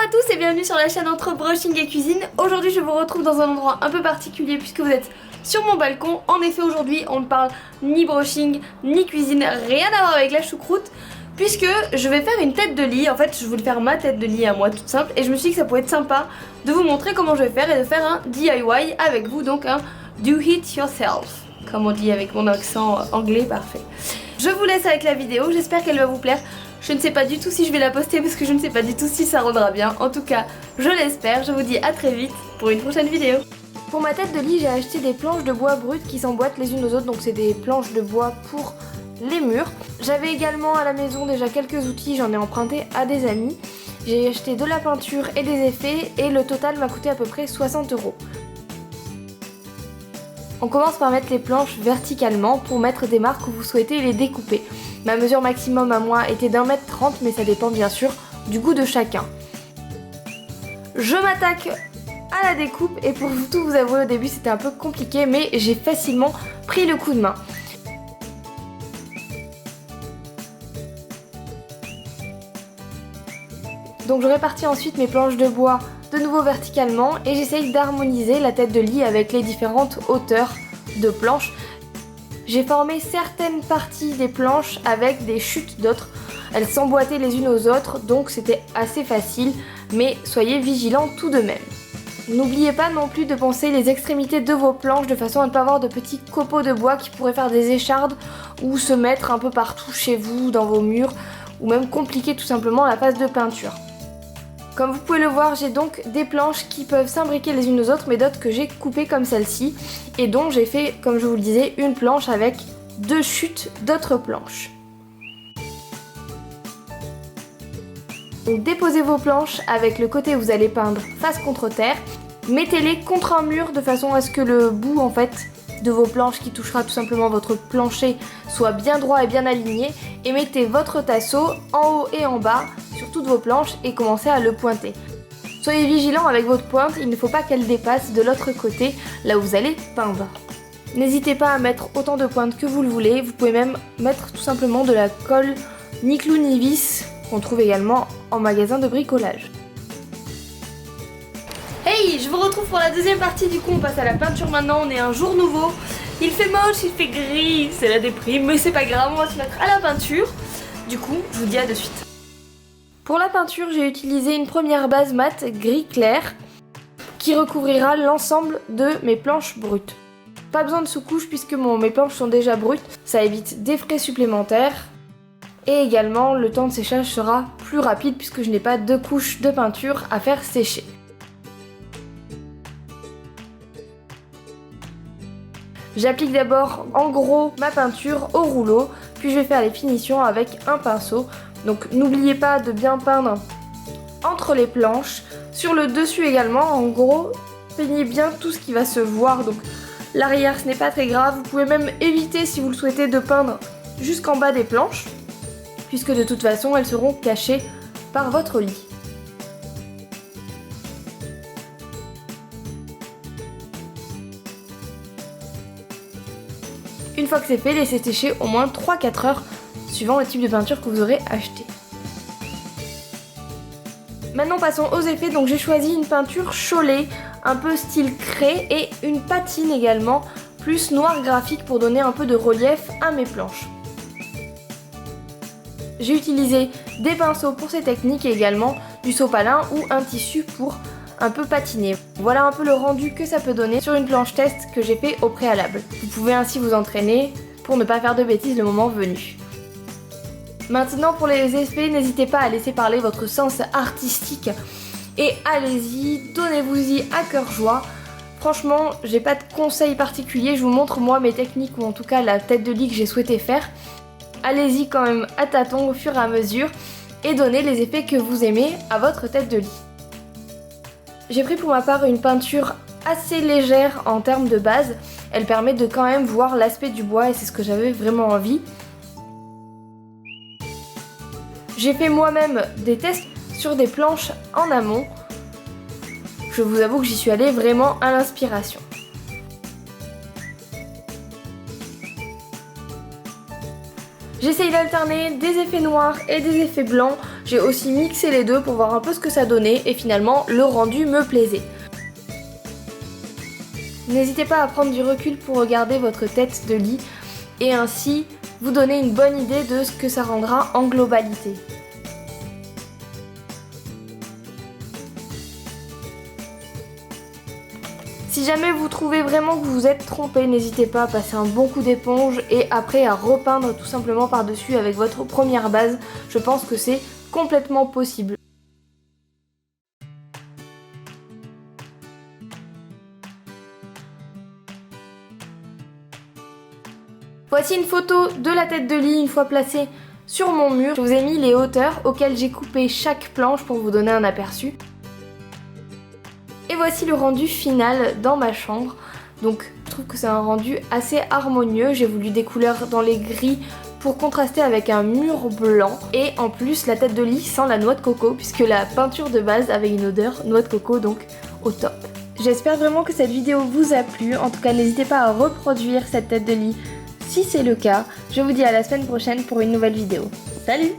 à tous et bienvenue sur la chaîne Entre Brushing et Cuisine. Aujourd'hui je vous retrouve dans un endroit un peu particulier puisque vous êtes sur mon balcon. En effet aujourd'hui on ne parle ni brushing ni cuisine, rien à voir avec la choucroute, puisque je vais faire une tête de lit. En fait je voulais faire ma tête de lit à moi toute simple et je me suis dit que ça pourrait être sympa de vous montrer comment je vais faire et de faire un DIY avec vous, donc un do it yourself comme on dit avec mon accent anglais parfait. Je vous laisse avec la vidéo, j'espère qu'elle va vous plaire. Je ne sais pas du tout si je vais la poster parce que je ne sais pas du tout si ça rendra bien. En tout cas, je l'espère. Je vous dis à très vite pour une prochaine vidéo. Pour ma tête de lit, j'ai acheté des planches de bois brutes qui s'emboîtent les unes aux autres. Donc c'est des planches de bois pour les murs. J'avais également à la maison déjà quelques outils, j'en ai emprunté à des amis. J'ai acheté de la peinture et des effets et le total m'a coûté à peu près 60 €. On commence par mettre les planches verticalement pour mettre des marques où vous souhaitez les découper. Ma mesure maximum à moi était d'1,30 m, mais ça dépend bien sûr du goût de chacun. Je m'attaque à la découpe et pour tout vous avouer au début c'était un peu compliqué, mais j'ai facilement pris le coup de main. Donc je répartis ensuite mes planches de bois de nouveau verticalement et j'essaye d'harmoniser la tête de lit avec les différentes hauteurs de planches. J'ai formé certaines parties des planches avec des chutes d'autres. Elles s'emboîtaient les unes aux autres, donc c'était assez facile, mais soyez vigilants tout de même. N'oubliez pas non plus de poncer les extrémités de vos planches de façon à ne pas avoir de petits copeaux de bois qui pourraient faire des échardes ou se mettre un peu partout chez vous, dans vos murs, ou même compliquer tout simplement la phase de peinture. Comme vous pouvez le voir, j'ai donc des planches qui peuvent s'imbriquer les unes aux autres, mais d'autres que j'ai coupées comme celle-ci, et dont j'ai fait, comme je vous le disais, une planche avec deux chutes d'autres planches. Donc déposez vos planches avec le côté où vous allez peindre face contre terre, mettez-les contre un mur de façon à ce que le bout en fait de vos planches qui touchera tout simplement votre plancher soit bien droit et bien aligné, et mettez votre tasseau en haut et en bas sur toutes vos planches et commencez à le pointer. Soyez vigilant avec votre pointe, il ne faut pas qu'elle dépasse de l'autre côté là où vous allez peindre. N'hésitez pas à mettre autant de pointes que vous le voulez, vous pouvez même mettre tout simplement de la colle ni clou ni vis qu'on trouve également en magasin de bricolage. Hey, je vous retrouve pour la deuxième partie. Du coup on passe à la peinture maintenant, on est un jour nouveau. Il fait moche, il fait gris, c'est la déprime, mais c'est pas grave, on va se mettre à la peinture. Du coup, je vous dis à de suite. Pour la peinture, j'ai utilisé une première base mat gris clair qui recouvrira l'ensemble de mes planches brutes. Pas besoin de sous-couche puisque mes planches sont déjà brutes, ça évite des frais supplémentaires. Et également, le temps de séchage sera plus rapide puisque je n'ai pas deux couches de peinture à faire sécher. J'applique d'abord en gros ma peinture au rouleau, puis je vais faire les finitions avec un pinceau. Donc n'oubliez pas de bien peindre entre les planches, sur le dessus également. En gros, peignez bien tout ce qui va se voir. Donc l'arrière ce n'est pas très grave, vous pouvez même éviter si vous le souhaitez de peindre jusqu'en bas des planches, puisque de toute façon elles seront cachées par votre lit. Une fois que c'est fait, laissez sécher au moins 3-4 heures suivant le type de peinture que vous aurez acheté. Maintenant passons aux effets. Donc j'ai choisi une peinture Cholet, un peu style craie, et une patine également, plus noir graphique pour donner un peu de relief à mes planches. J'ai utilisé des pinceaux pour ces techniques et également du sopalin ou un tissu pour un peu patiner. Voilà un peu le rendu que ça peut donner sur une planche test que j'ai fait au préalable. Vous pouvez ainsi vous entraîner pour ne pas faire de bêtises le moment venu. Maintenant pour les effets, n'hésitez pas à laisser parler votre sens artistique et allez-y, donnez-vous-y à cœur joie. Franchement, j'ai pas de conseils particuliers, je vous montre moi mes techniques ou en tout cas la tête de lit que j'ai souhaité faire. Allez-y quand même à tâtons au fur et à mesure et donnez les effets que vous aimez à votre tête de lit. J'ai pris pour ma part une peinture assez légère en termes de base. Elle permet de quand même voir l'aspect du bois et c'est ce que j'avais vraiment envie. J'ai fait moi-même des tests sur des planches en amont. Je vous avoue que j'y suis allée vraiment à l'inspiration. J'essaye d'alterner des effets noirs et des effets blancs. J'ai aussi mixé les deux pour voir un peu ce que ça donnait et finalement le rendu me plaisait. N'hésitez pas à prendre du recul pour regarder votre tête de lit et ainsi vous donner une bonne idée de ce que ça rendra en globalité. Si jamais vous trouvez vraiment que vous vous êtes trompé, n'hésitez pas à passer un bon coup d'éponge et après à repeindre tout simplement par-dessus avec votre première base. Je pense que c'est complètement possible. Voici une photo de la tête de lit une fois placée sur mon mur. Je vous ai mis les hauteurs auxquelles j'ai coupé chaque planche pour vous donner un aperçu. Et voici le rendu final dans ma chambre. Donc je trouve que c'est un rendu assez harmonieux. J'ai voulu des couleurs dans les gris pour contraster avec un mur blanc. Et en plus la tête de lit sent la noix de coco puisque la peinture de base avait une odeur noix de coco, donc au top. J'espère vraiment que cette vidéo vous a plu. En tout cas n'hésitez pas à reproduire cette tête de lit si c'est le cas. Je vous dis à la semaine prochaine pour une nouvelle vidéo. Salut!